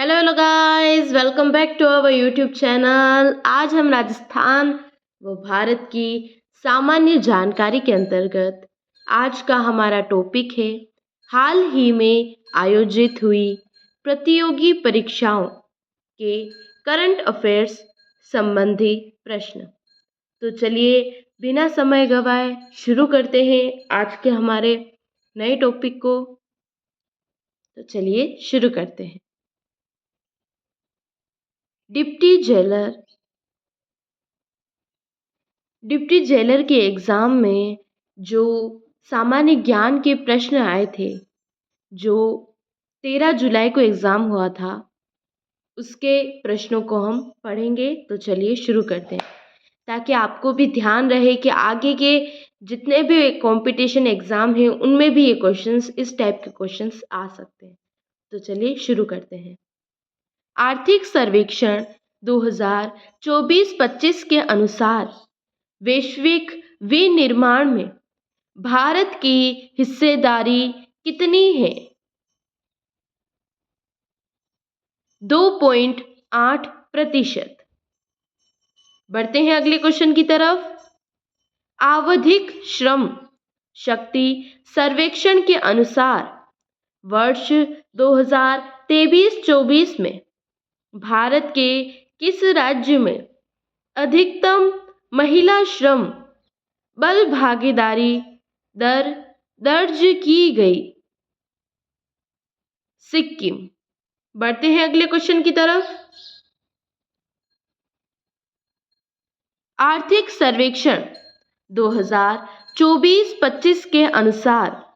Hello guys, welcome back to our YouTube channel. आज हम राजस्थान व भारत की सामान्य जानकारी के अंतर्गत आज का हमारा टॉपिक है हाल ही में आयोजित हुई प्रतियोगी परीक्षाओं के करंट अफेयर्स संबंधी प्रश्न। तो चलिए बिना समय गवाए शुरू करते हैं आज के हमारे नए टॉपिक को। तो चलिए शुरू करते हैं। डिप्टी जेलर डिप्टी जेलर के एग्ज़ाम में जो सामान्य ज्ञान के प्रश्न आए थे, जो 13 जुलाई को एग्ज़ाम हुआ था, उसके प्रश्नों को हम पढ़ेंगे। तो चलिए शुरू करते हैं, ताकि आपको भी ध्यान रहे कि आगे के जितने भी कंपटीशन एग्ज़ाम हैं उनमें भी ये क्वेश्चंस, इस टाइप के क्वेश्चंस आ सकते हैं। तो चलिए शुरू करते हैं। आर्थिक सर्वेक्षण 2024-25 के अनुसार वैश्विक विनिर्माण में भारत की हिस्सेदारी कितनी है? 2.8%। बढ़ते हैं अगले क्वेश्चन की तरफ। आवधिक श्रम शक्ति सर्वेक्षण के अनुसार वर्ष 2023-24 में भारत के किस राज्य में अधिकतम महिला श्रम बल भागीदारी दर दर्ज की गई? सिक्किम। बढ़ते हैं अगले क्वेश्चन की तरफ। आर्थिक सर्वेक्षण 2024-25 के अनुसार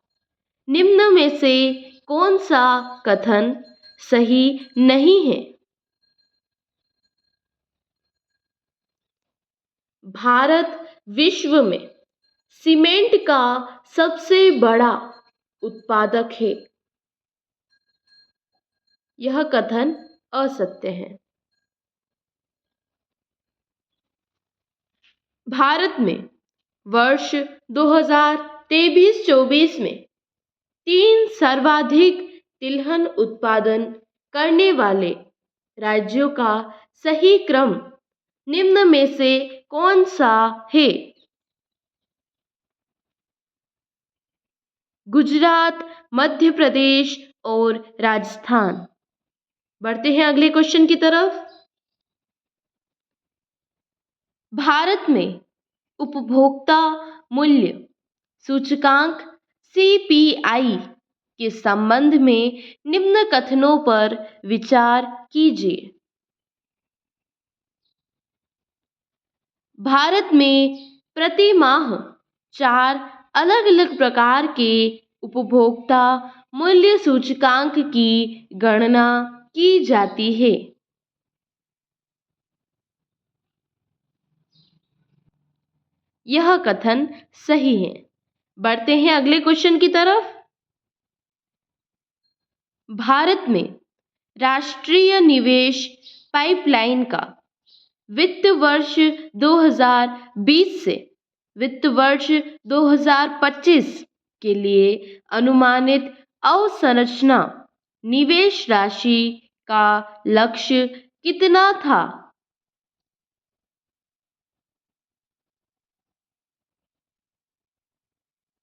निम्न में से कौन सा कथन सही नहीं है? भारत विश्व में सीमेंट का सबसे बड़ा उत्पादक है। यह कथन असत्य है। भारत में वर्ष 2023-24 में 3 सर्वाधिक तिलहन उत्पादन करने वाले राज्यों का सही क्रम निम्न में से कौन सा है? गुजरात, मध्य प्रदेश और राजस्थान। बढ़ते हैं अगले क्वेश्चन की तरफ। भारत में उपभोक्ता मूल्य सूचकांक CPI के संबंध में निम्न कथनों पर विचार कीजिए। भारत में प्रति माह 4 अलग अलग प्रकार के उपभोक्ता मूल्य सूचकांक की गणना की जाती है। यह कथन सही है। बढ़ते हैं अगले क्वेश्चन की तरफ। भारत में राष्ट्रीय निवेश पाइपलाइन का वित्त वर्ष 2020 से वित्त वर्ष 2025 के लिए अनुमानित अवसंरचना निवेश राशि का लक्ष्य कितना था?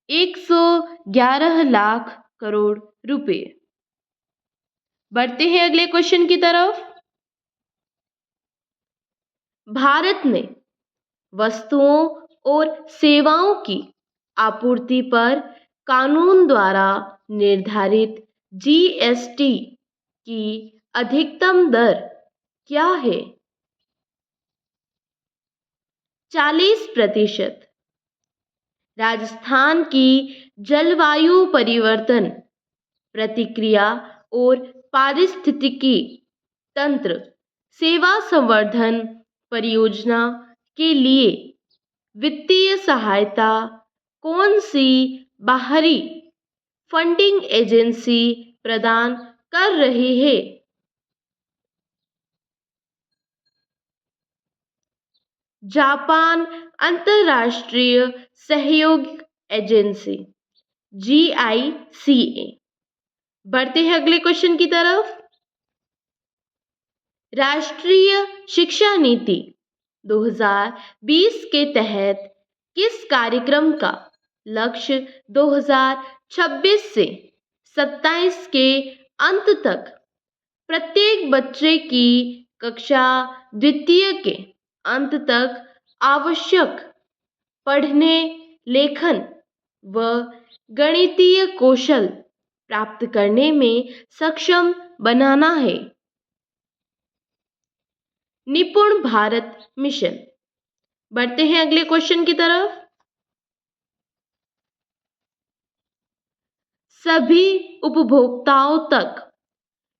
111 लाख करोड़ रुपए। बढ़ते हैं अगले क्वेश्चन की तरफ। भारत में वस्तुओं और सेवाओं की आपूर्ति पर कानून द्वारा निर्धारित GST की अधिकतम दर क्या है? 40%। राजस्थान की जलवायु परिवर्तन प्रतिक्रिया और पारिस्थितिकी तंत्र सेवा संवर्धन परियोजना के लिए वित्तीय सहायता कौन सी बाहरी फंडिंग एजेंसी प्रदान कर रही है? जापान अंतर्राष्ट्रीय सहयोग एजेंसी GICA। बढ़ते हैं अगले क्वेश्चन की तरफ। राष्ट्रीय शिक्षा नीति 2020 के तहत किस कार्यक्रम का लक्ष्य 2026 से 27 के अंत तक प्रत्येक बच्चे की कक्षा द्वितीय के अंत तक आवश्यक पढ़ने, लेखन व गणितीय कौशल प्राप्त करने में सक्षम बनाना है। निपुण भारत मिशन। बढ़ते हैं अगले क्वेश्चन की तरफ। सभी उपभोक्ताओं तक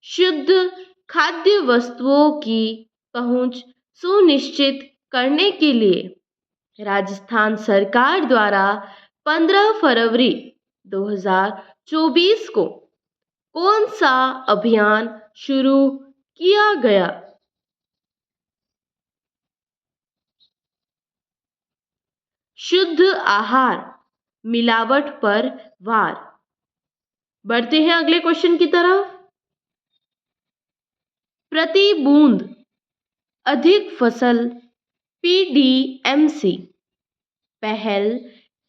शुद्ध खाद्य वस्तुओं की पहुंच सुनिश्चित करने के लिए राजस्थान सरकार द्वारा 15 फरवरी 2024 को कौन सा अभियान शुरू किया गया? शुद्ध आहार मिलावट पर वार। बढ़ते हैं अगले क्वेश्चन की तरफ। प्रति बूंद अधिक फसल PDMC पहल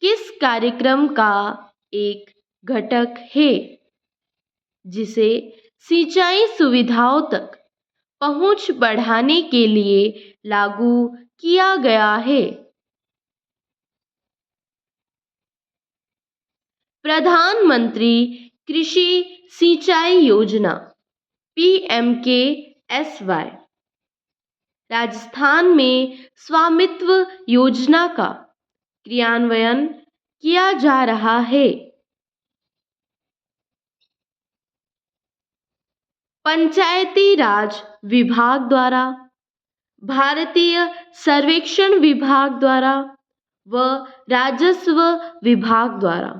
किस कार्यक्रम का एक घटक है जिसे सिंचाई सुविधाओं तक पहुंच बढ़ाने के लिए लागू किया गया है? प्रधानमंत्री कृषि सिंचाई योजना PMKSY। राजस्थान में स्वामित्व योजना का क्रियान्वयन किया जा रहा है। पंचायती राज विभाग द्वारा, भारतीय सर्वेक्षण विभाग द्वारा व राजस्व विभाग द्वारा।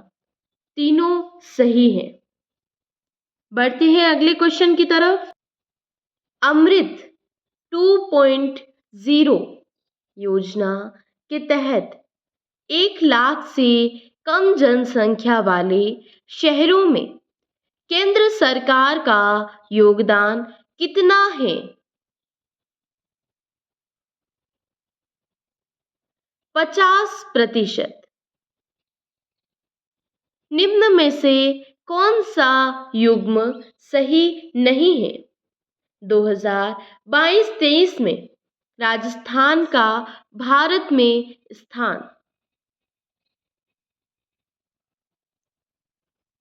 तीनों सही हैं। बढ़ते हैं अगले क्वेश्चन की तरफ। अमृत 2.0 योजना के तहत 1 लाख से कम जनसंख्या वाले शहरों में केंद्र सरकार का योगदान कितना है? 50%। निम्न में से कौन सा युग्म सही नहीं है? 2022-23 में राजस्थान का भारत में स्थान।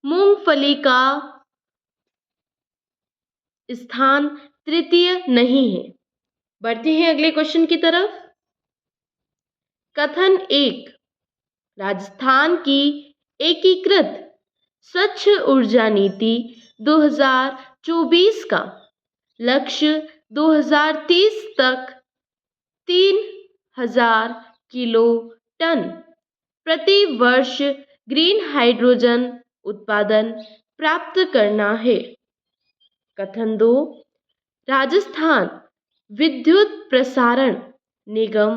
मूंगफली का स्थान तृतीय नहीं है। बढ़ते हैं अगले क्वेश्चन की तरफ। कथन 1 राजस्थान की एकीकृत स्वच्छ ऊर्जा नीति 2024 का लक्ष्य 2030 तक 3000 किलो टन प्रति वर्ष ग्रीन हाइड्रोजन उत्पादन प्राप्त करना है। कथन 2 राजस्थान विद्युत प्रसारण निगम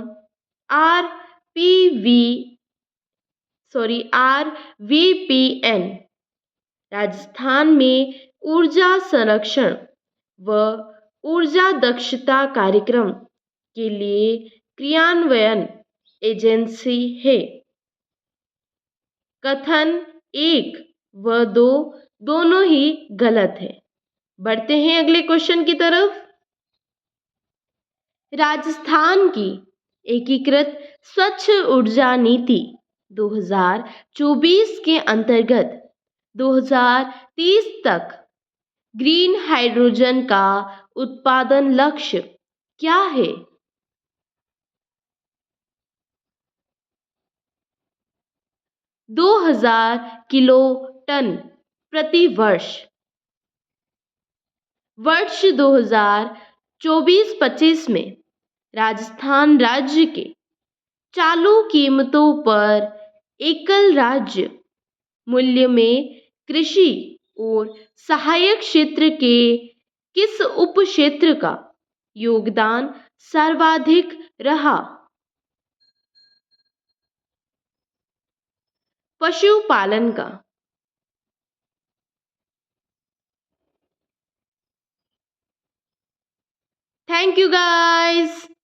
RVPN राजस्थान में ऊर्जा संरक्षण व ऊर्जा दक्षता कार्यक्रम के लिए क्रियान्वयन एजेंसी है। कथन 1 व 2 दोनों ही गलत है। बढ़ते हैं अगले क्वेश्चन की तरफ। राजस्थान की एकीकृत स्वच्छ ऊर्जा नीति 2024 के अंतर्गत 2030 तक ग्रीन हाइड्रोजन का उत्पादन लक्ष्य क्या है? 2000 किलो टन प्रति वर्ष। वर्ष 2024-25 में राजस्थान राज्य के चालू कीमतों पर एकल राज्य मूल्य में कृषि और सहायक क्षेत्र के किस उप क्षेत्र का योगदान सर्वाधिक रहा? पशुपालन का। Thank you guys.